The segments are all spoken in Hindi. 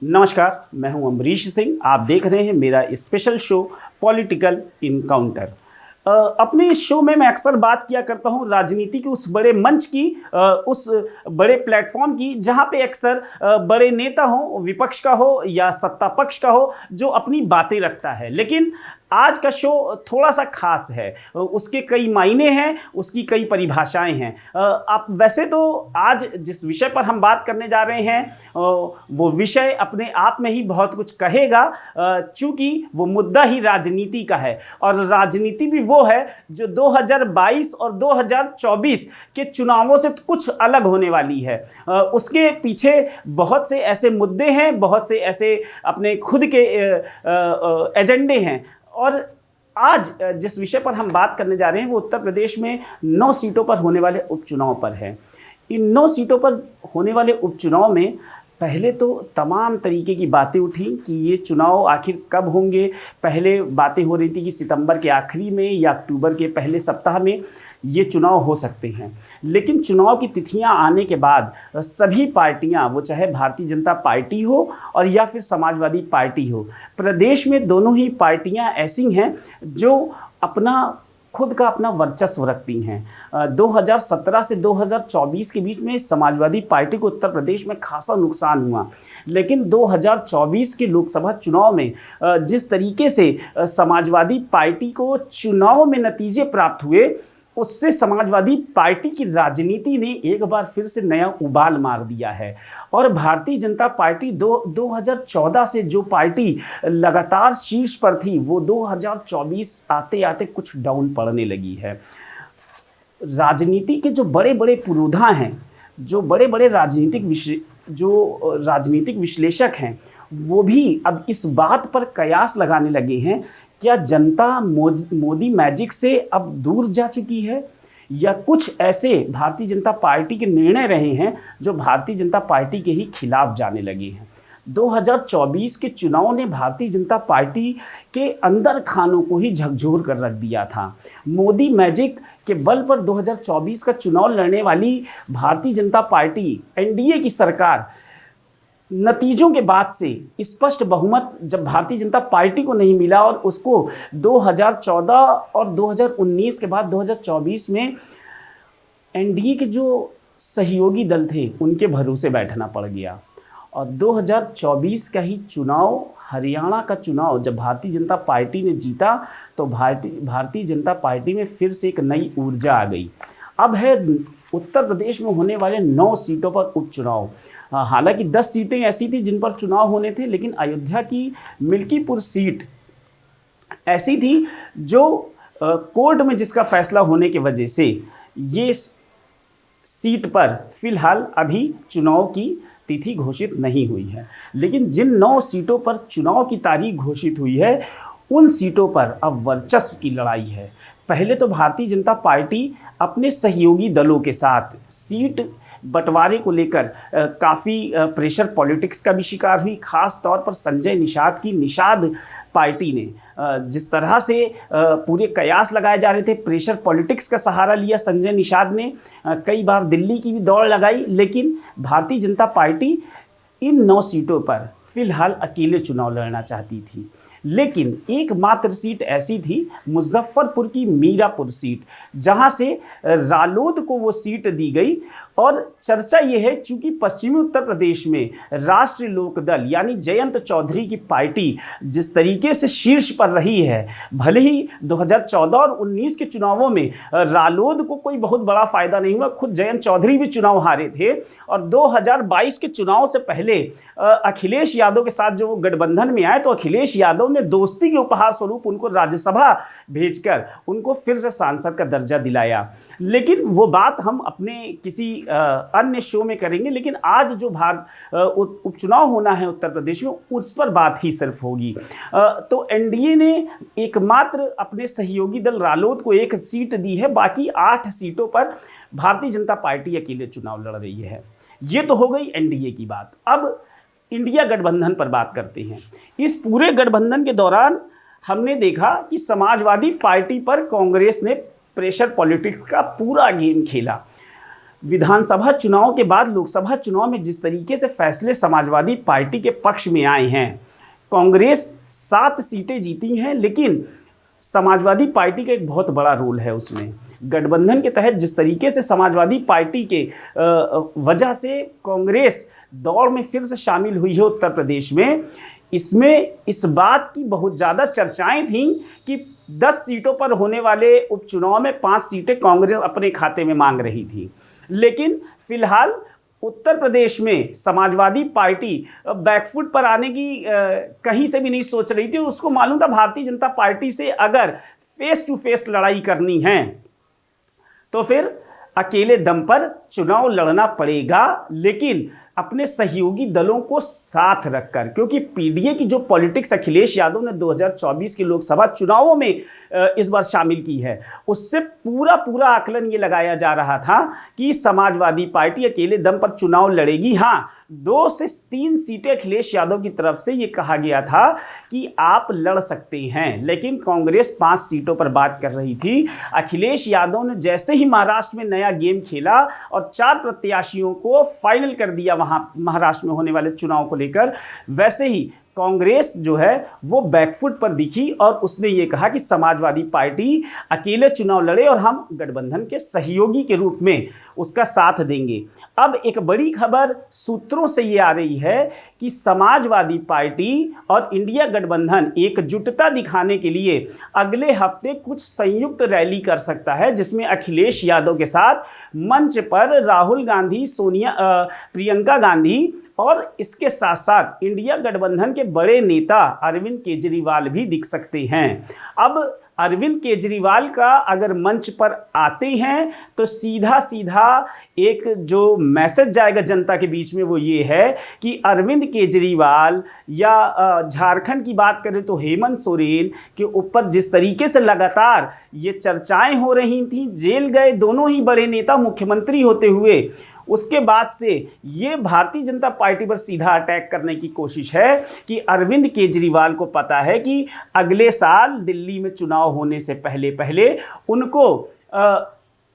नमस्कार, मैं हूं अमरीश सिंह। आप देख रहे हैं मेरा स्पेशल शो पॉलिटिकल इनकाउंटर। अपने इस शो में मैं अक्सर बात किया करता हूं राजनीति के उस बड़े मंच की, उस बड़े प्लेटफॉर्म की, जहां पे अक्सर बड़े नेता हो, विपक्ष का हो या सत्ता पक्ष का हो, जो अपनी बातें रखता है। लेकिन आज का शो थोड़ा सा खास है, उसके कई मायने हैं, उसकी कई परिभाषाएं हैं। आप वैसे तो आज जिस विषय पर हम बात करने जा रहे हैं वो विषय अपने आप में ही बहुत कुछ कहेगा, चूंकि वो मुद्दा ही राजनीति का है। और राजनीति भी वो है जो 2022 और 2024 के चुनावों से कुछ अलग होने वाली है। उसके पीछे बहुत से ऐसे मुद्दे हैं, बहुत से ऐसे अपने खुद के एजेंडे हैं। और आज जिस विषय पर हम बात करने जा रहे हैं वो उत्तर प्रदेश में 9 सीटों पर होने वाले उपचुनाव पर है। इन 9 सीटों पर होने वाले उपचुनाव में पहले तो तमाम तरीके की बातें उठी कि ये चुनाव आखिर कब होंगे। पहले बातें हो रही थी कि सितंबर के आखिरी में या अक्टूबर के पहले सप्ताह में ये चुनाव हो सकते हैं। लेकिन चुनाव की तिथियां आने के बाद सभी पार्टियां, वो चाहे भारतीय जनता पार्टी हो और या फिर समाजवादी पार्टी हो, प्रदेश में दोनों ही पार्टियां ऐसी हैं जो खुद का अपना वर्चस्व रखती हैं। 2017 से 2024 के बीच में समाजवादी पार्टी को उत्तर प्रदेश में खासा नुकसान हुआ। लेकिन 2024 के लोकसभा चुनाव में जिस तरीके से समाजवादी पार्टी को चुनाव में नतीजे प्राप्त हुए, उससे समाजवादी पार्टी की राजनीति ने एक बार फिर से नया उबाल मार दिया है। और भारतीय जनता पार्टी 2014 से जो पार्टी लगातार शीर्ष पर थी, वो 2024 आते आते कुछ डाउन पड़ने लगी है। राजनीति के जो बड़े बड़े पुरोधा हैं, जो बड़े बड़े राजनीतिक विश्लेषक हैं, वो भी अब इस बात पर कयास लगाने लगे हैं, क्या जनता मोदी मैजिक से अब दूर जा चुकी है, या कुछ ऐसे भारतीय जनता पार्टी के निर्णय रहे हैं जो भारतीय जनता पार्टी के ही खिलाफ जाने लगे हैं। 2024 के चुनाव ने भारतीय जनता पार्टी के अंदर खानों को ही झकझोर कर रख दिया था। मोदी मैजिक के बल पर 2024 का चुनाव लड़ने वाली भारतीय जनता पार्टी, एनडीए की सरकार, नतीजों के बाद से स्पष्ट बहुमत जब भारतीय जनता पार्टी को नहीं मिला और उसको 2014 और 2019 के बाद 2024 में एनडीए के जो सहयोगी दल थे उनके भरोसे बैठना पड़ गया। और 2024 का ही चुनाव, हरियाणा का चुनाव, जब भारतीय जनता पार्टी ने जीता तो भारतीय जनता पार्टी में फिर से एक नई ऊर्जा आ गई। अब है उत्तर प्रदेश में होने वाले 9 सीटों पर उपचुनाव। हालांकि 10 सीटें ऐसी थी जिन पर चुनाव होने थे, लेकिन अयोध्या की मिल्कीपुर सीट ऐसी थी जो कोर्ट में जिसका फैसला होने की वजह से ये सीट पर फिलहाल अभी चुनाव की तिथि घोषित नहीं हुई है। लेकिन जिन 9 सीटों पर चुनाव की तारीख घोषित हुई है, उन सीटों पर अब वर्चस्व की लड़ाई है। पहले तो भारतीय जनता पार्टी अपने सहयोगी दलों के साथ सीट बंटवारे को लेकर काफ़ी प्रेशर पॉलिटिक्स का भी शिकार हुई। खास तौर पर संजय निषाद की निषाद पार्टी ने जिस तरह से पूरे कयास लगाए जा रहे थे, प्रेशर पॉलिटिक्स का सहारा लिया संजय निषाद ने। कई बार दिल्ली की भी दौड़ लगाई। लेकिन भारतीय जनता पार्टी इन 9 सीटों पर फिलहाल अकेले चुनाव लड़ना चाहती थी। लेकिन एकमात्र सीट ऐसी थी, मुजफ्फरपुर की मीरापुर सीट, जहां से रालोद को वो सीट दी गई। और चर्चा ये है, चूंकि पश्चिमी उत्तर प्रदेश में राष्ट्रीय लोकदल यानी जयंत चौधरी की पार्टी जिस तरीके से शीर्ष पर रही है, भले ही 2014 और 19 के चुनावों में रालोद को कोई बहुत बड़ा फायदा नहीं हुआ, खुद जयंत चौधरी भी चुनाव हारे थे। और 2022 के चुनाव से पहले अखिलेश यादव के साथ जो वो गठबंधन में आए, तो अखिलेश यादव ने दोस्ती के उपहार स्वरूप उनको राज्यसभा भेजकर उनको फिर से सांसद का दर्जा दिलाया। लेकिन वो बात हम अपने किसी अन्य शो में करेंगे। लेकिन आज जो उपचुनाव होना है उत्तर प्रदेश में, उस पर बात ही सिर्फ होगी। तो एनडीए ने एकमात्र अपने सहयोगी दल रालोद को 1 सीट दी है। बाकी 8 सीटों पर भारतीय जनता पार्टी अकेले चुनाव लड़ रही है। ये तो हो गई एनडीए की बात। अब इंडिया गठबंधन पर बात करते हैं। इस पूरे गठबंधन के दौरान हमने देखा कि समाजवादी पार्टी पर कांग्रेस ने प्रेशर पॉलिटिक्स का पूरा गेम खेला। विधानसभा चुनाव के बाद लोकसभा चुनाव में जिस तरीके से फैसले समाजवादी पार्टी के पक्ष में आए हैं, कांग्रेस 7 सीटें जीती हैं, लेकिन समाजवादी पार्टी का एक बहुत बड़ा रोल है उसमें। गठबंधन के तहत जिस तरीके से समाजवादी पार्टी के वजह से कांग्रेस दौड़ में फिर से शामिल हुई है उत्तर प्रदेश में, इसमें इस बात की बहुत ज़्यादा चर्चाएं थीं कि 10 सीटों पर होने वाले उपचुनाव में 5 सीटें कांग्रेस अपने खाते में मांग रही थी। लेकिन फिलहाल उत्तर प्रदेश में समाजवादी पार्टी बैकफुट पर आने की कहीं से भी नहीं सोच रही थी। उसको मालूम था भारतीय जनता पार्टी से अगर फेस टू फेस लड़ाई करनी है तो फिर अकेले दम पर चुनाव लड़ना पड़ेगा, लेकिन अपने सहयोगी दलों को साथ रखकर, क्योंकि पीडीए की जो पॉलिटिक्स अखिलेश यादव ने 2024 के लोकसभा चुनावों में इस बार शामिल की है, उससे पूरा आकलन ये लगाया जा रहा था कि समाजवादी पार्टी अकेले दम पर चुनाव लड़ेगी। हाँ, 2 से 3 सीटें अखिलेश यादव की तरफ से ये कहा गया था कि आप लड़ सकते हैं, लेकिन कांग्रेस 5 सीटों पर बात कर रही थी। अखिलेश यादव ने जैसे ही महाराष्ट्र में नया गेम खेला और 4 प्रत्याशियों को फाइनल कर दिया वहां महाराष्ट्र में होने वाले चुनाव को लेकर, वैसे ही कांग्रेस जो है वो बैकफुट पर दिखी और उसने ये कहा कि समाजवादी पार्टी अकेले चुनाव लड़े और हम गठबंधन के सहयोगी के रूप में उसका साथ देंगे। अब एक बड़ी खबर सूत्रों से ये आ रही है कि समाजवादी पार्टी और इंडिया गठबंधन एकजुटता दिखाने के लिए अगले हफ्ते कुछ संयुक्त रैली कर सकता है, जिसमें अखिलेश यादव के साथ मंच पर राहुल गांधी, प्रियंका गांधी और इसके साथ साथ इंडिया गठबंधन के बड़े नेता अरविंद केजरीवाल भी दिख सकते हैं। अब अरविंद केजरीवाल का अगर मंच पर आते हैं तो सीधा एक जो मैसेज जाएगा जनता के बीच में वो ये है कि अरविंद केजरीवाल या झारखंड की बात करें तो हेमंत सोरेन के ऊपर जिस तरीके से लगातार ये चर्चाएं हो रही थी, जेल गए दोनों ही बड़े नेता मुख्यमंत्री होते हुए, उसके बाद से ये भारतीय जनता पार्टी पर सीधा अटैक करने की कोशिश है कि अरविंद केजरीवाल को पता है कि अगले साल दिल्ली में चुनाव होने से पहले उनको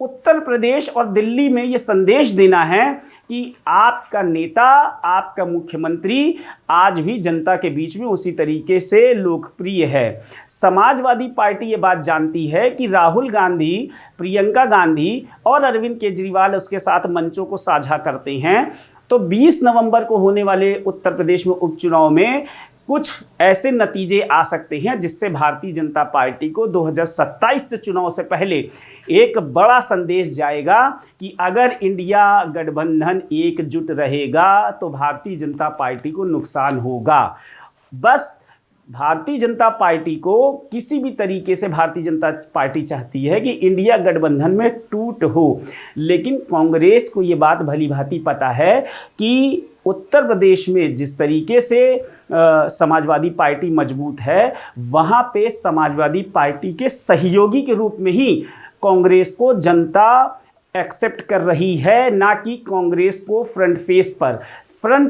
उत्तर प्रदेश और दिल्ली में ये संदेश देना है कि आपका नेता, आपका मुख्यमंत्री आज भी जनता के बीच में उसी तरीके से लोकप्रिय है। समाजवादी पार्टी ये बात जानती है कि राहुल गांधी, प्रियंका गांधी और अरविंद केजरीवाल उसके साथ मंचों को साझा करते हैं, तो 20 नवंबर को होने वाले उत्तर प्रदेश में उपचुनाव में कुछ ऐसे नतीजे आ सकते हैं जिससे भारतीय जनता पार्टी को 2027 चुनाव से पहले एक बड़ा संदेश जाएगा कि अगर इंडिया गठबंधन एकजुट रहेगा तो भारतीय जनता पार्टी को नुकसान होगा। बस भारतीय जनता पार्टी को किसी भी तरीके से भारतीय जनता पार्टी चाहती है कि इंडिया गठबंधन में टूट हो, लेकिन कांग्रेस को ये बात भली भांति पता है कि उत्तर प्रदेश में जिस तरीके से समाजवादी पार्टी मजबूत है, वहाँ पे समाजवादी पार्टी के सहयोगी के रूप में ही कांग्रेस को जनता एक्सेप्ट कर रही है, ना कि कांग्रेस को फ्रंट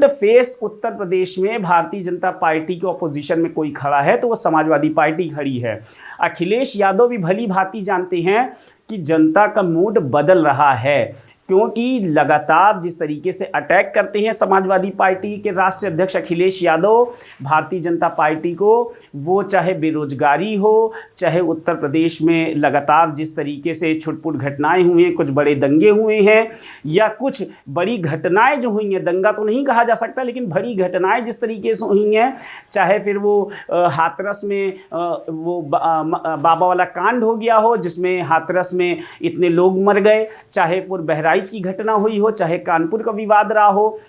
फेस उत्तर प्रदेश में भारतीय जनता पार्टी के ऑपोजिशन में कोई खड़ा है तो वो समाजवादी पार्टी खड़ी है। अखिलेश यादव भी भली भांति जानते हैं कि जनता का मूड बदल रहा है, क्योंकि लगातार जिस तरीके से अटैक करते हैं समाजवादी पार्टी के राष्ट्रीय अध्यक्ष अखिलेश यादव भारतीय जनता पार्टी को, वो चाहे बेरोजगारी हो, चाहे उत्तर प्रदेश में लगातार जिस तरीके से छुटपुट घटनाएं हुई हैं, कुछ बड़े दंगे हुए हैं या कुछ बड़ी घटनाएं जो हुई हैं, दंगा तो नहीं कहा जा सकता लेकिन बड़ी घटनाएं जिस तरीके से हुई हैं, चाहे फिर वो हाथरस में वो बाबा वाला कांड हो गया हो जिसमें हाथरस में इतने लोग मर गए, चाहे फिर बहराइच की घटना हुई हो, चाहे कानपुर का विवाद रहा हो,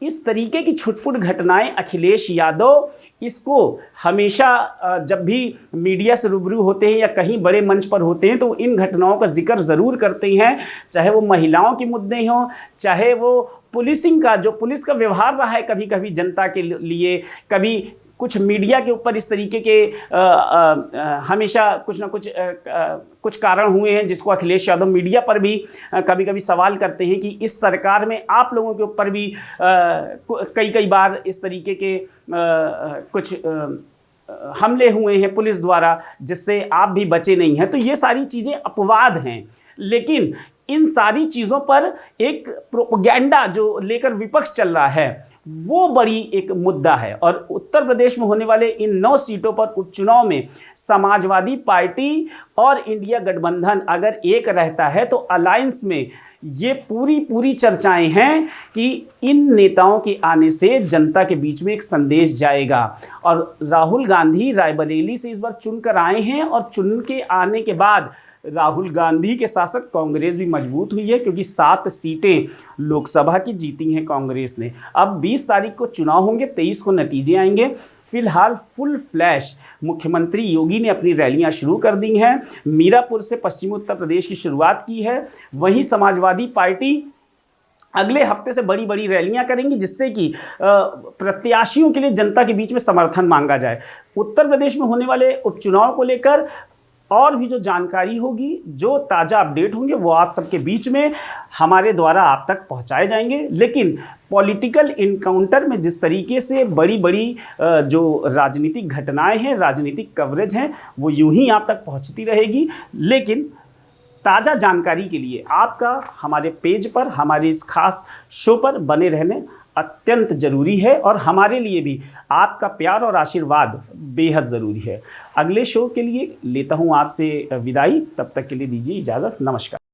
इस तरीके की छुटपुट घटनाएं अखिलेश यादव इसको हमेशा जब भी मीडिया से रूबरू होते हैं या कहीं बड़े मंच पर होते हैं तो इन घटनाओं का जिक्र ज़रूर करते हैं, चाहे वो महिलाओं के मुद्दे हों, चाहे वो पुलिसिंग का जो पुलिस का व्यवहार रहा है कभी कभी जनता के लिए, कभी कुछ मीडिया के ऊपर इस तरीके के हमेशा कुछ ना कुछ कारण हुए हैं जिसको अखिलेश यादव मीडिया पर भी कभी कभी सवाल करते हैं कि इस सरकार में आप लोगों के ऊपर भी कई बार इस तरीके के कुछ हमले हुए हैं पुलिस द्वारा जिससे आप भी बचे नहीं हैं। तो ये सारी चीज़ें अपवाद हैं, लेकिन इन सारी चीज़ों पर एक प्रोपेगेंडा जो लेकर विपक्ष चल रहा है वो बड़ी एक मुद्दा है। और उत्तर प्रदेश में होने वाले इन 9 सीटों पर उपचुनाव में समाजवादी पार्टी और इंडिया गठबंधन अगर एक रहता है तो अलायंस में ये पूरी चर्चाएं हैं कि इन नेताओं के आने से जनता के बीच में एक संदेश जाएगा। और राहुल गांधी रायबरेली से इस बार चुनकर आए हैं और चुन के आने के बाद राहुल गांधी के शासक कांग्रेस भी मजबूत हुई है, क्योंकि 7 सीटें लोकसभा की जीती हैं कांग्रेस ने। अब 20 तारीख को चुनाव होंगे, 23 को नतीजे आएंगे। फिलहाल फुल फ्लैश मुख्यमंत्री योगी ने अपनी रैलियां शुरू कर दी हैं। मीरापुर से पश्चिमी उत्तर प्रदेश की शुरुआत की है। वहीं समाजवादी पार्टी अगले हफ्ते से बड़ी बड़ी रैलियां करेंगी, जिससे कि प्रत्याशियों के लिए जनता के बीच में समर्थन मांगा जाए। उत्तर प्रदेश में होने वाले उपचुनाव को लेकर और भी जो जानकारी होगी, जो ताज़ा अपडेट होंगे, वो आप सबके बीच में हमारे द्वारा आप तक पहुंचाए जाएंगे। लेकिन पॉलिटिकल इनकाउंटर में जिस तरीके से बड़ी बड़ी जो राजनीतिक घटनाएं हैं, राजनीतिक कवरेज हैं, वो यूं ही आप तक पहुंचती रहेगी। लेकिन ताज़ा जानकारी के लिए आपका हमारे पेज पर, हमारे इस खास शो पर बने रहने अत्यंत ज़रूरी है, और हमारे लिए भी आपका प्यार और आशीर्वाद बेहद ज़रूरी है। अगले शो के लिए लेता हूँ आपसे विदाई, तब तक के लिए दीजिए इजाज़त। नमस्कार।